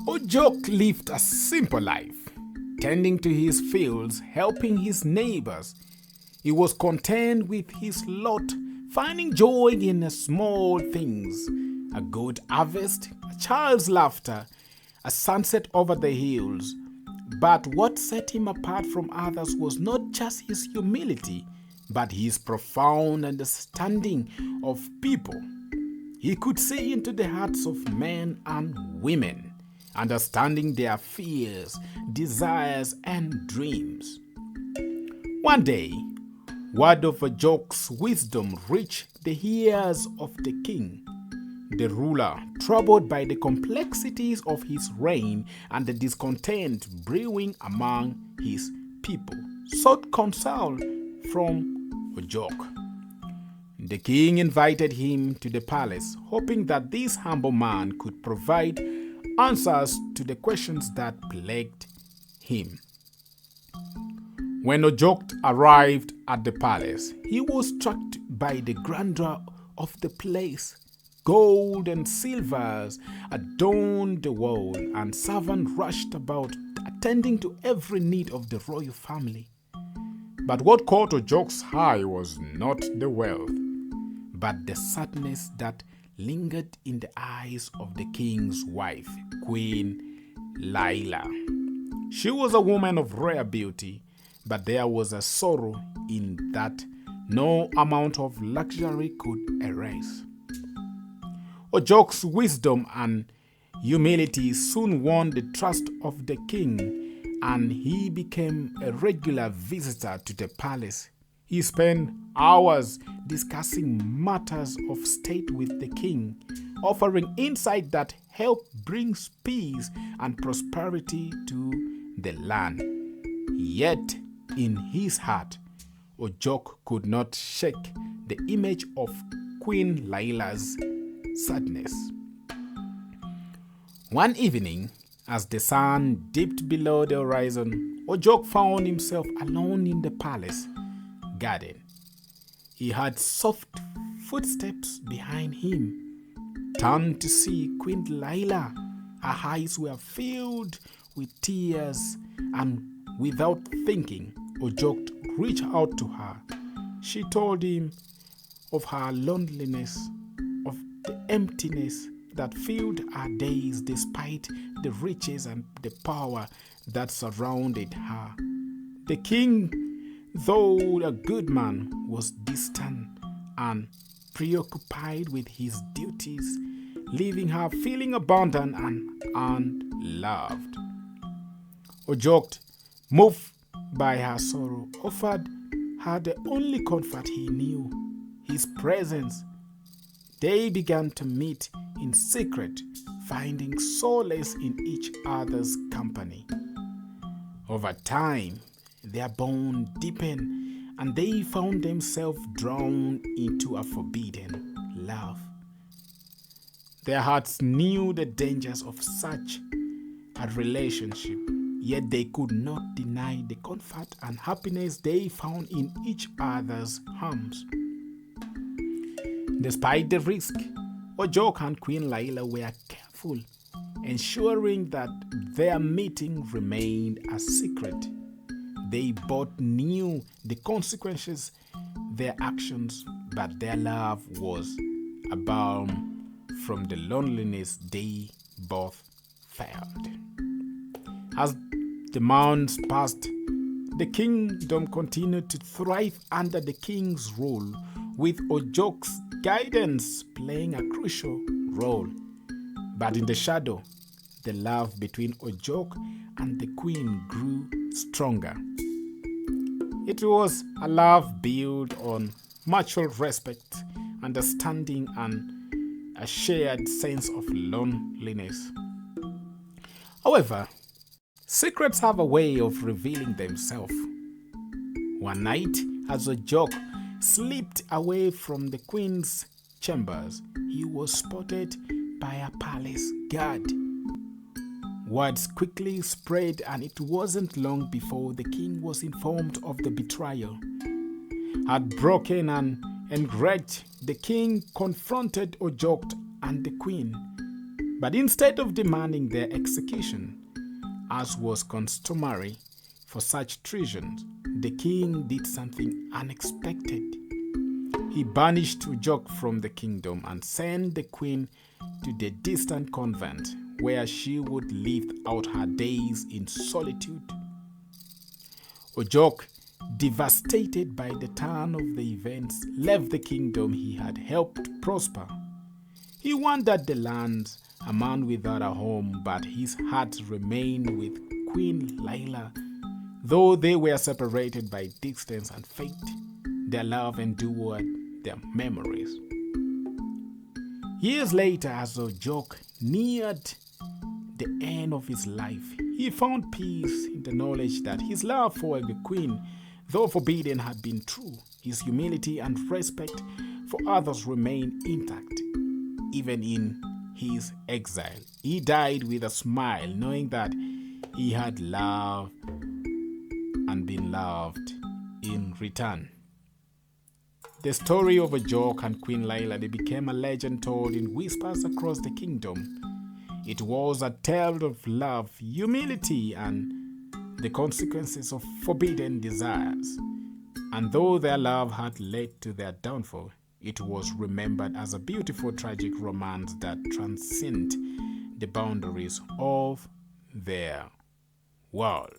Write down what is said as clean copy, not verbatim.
Ojok lived a simple life, tending to his fields, helping his neighbors. He was content with his lot, finding joy in the small things: a good harvest, a child's laughter, a sunset over the hills. But what set him apart from others was not just his humility, but his profound understanding of people. He could see into the hearts of men and women, understanding their fears, desires, and dreams. One day, word of Ojok's wisdom reached the ears of the king. The ruler, troubled by the complexities of his reign and the discontent brewing among his people, sought counsel from Ojok. The king invited him to the palace, hoping that this humble man could provide answers to the questions that plagued him. When Ojok arrived at the palace, he was struck by the grandeur of the place. Gold and silvers adorned the wall, and servants rushed about, attending to every need of the royal family. But what caught Ojok's eye was not the wealth, but the sadness that lingered in the eyes of the king's wife, Queen Laila. She was a woman of rare beauty, but there was a sorrow in that no amount of luxury could erase. Ojok's wisdom and humility soon won the trust of the king, and he became a regular visitor to the palace. He spent hours discussing matters of state with the king, offering insight that helped bring peace and prosperity to the land. Yet, in his heart, Ojok could not shake the image of Queen Laila's sadness. One evening, as the sun dipped below the horizon, Ojok found himself alone in the palace garden. He heard soft footsteps behind him. Turned to see Queen Laila. Her eyes were filled with tears, and without thinking, Ojok reached out to her. She told him of her loneliness, of the emptiness that filled her days despite the riches and the power that surrounded her. The king, though a good man, was distant and preoccupied with his duties, leaving her feeling abandoned and unloved. Ojok, moved by her sorrow, offered her the only comfort he knew, his presence. They began to meet in secret, finding solace in each other's company. Over time, their bond deepened, and they found themselves drawn into a forbidden love. Their hearts knew the dangers of such a relationship, yet they could not deny the comfort and happiness they found in each other's arms. Despite the risk, Ojok and Queen Laila were careful, ensuring that their meeting remained a secret. They both knew the consequences their actions, but their love was a balm from the loneliness they both felt. As the months passed, the kingdom continued to thrive under the king's rule, with Ojok's guidance playing a crucial role. But in the shadow, the love between Ojok and the queen grew stronger. It was a love built on mutual respect, understanding, and a shared sense of loneliness. However, secrets have a way of revealing themselves. One night, as Ojok slipped away from the queen's chambers, he was spotted by a palace guard. Words quickly spread, and it wasn't long before the king was informed of the betrayal. Heartbroken and enraged, the king confronted Ojok and the queen. But instead of demanding their execution, as was customary for such treasons, the king did something unexpected. He banished Ujok from the kingdom and sent the queen to the distant convent where she would live out her days in solitude. Ujok, devastated by the turn of the events, left the kingdom he had helped prosper. He wandered the lands, a man without a home, but his heart remained with Queen Laila. Though they were separated by distance and fate, their love endured their memories. Years later, as Ujok neared the end of his life, he found peace in the knowledge that his love for the queen, though forbidden, had been true. His humility and respect for others remained intact, even in his exile. He died with a smile, knowing that he had loved and been loved in return. The story of Ujok and Queen Laila became a legend told in whispers across the kingdom. It was a tale of love, humility, and the consequences of forbidden desires. And though their love had led to their downfall, it was remembered as a beautiful tragic romance that transcended the boundaries of their world.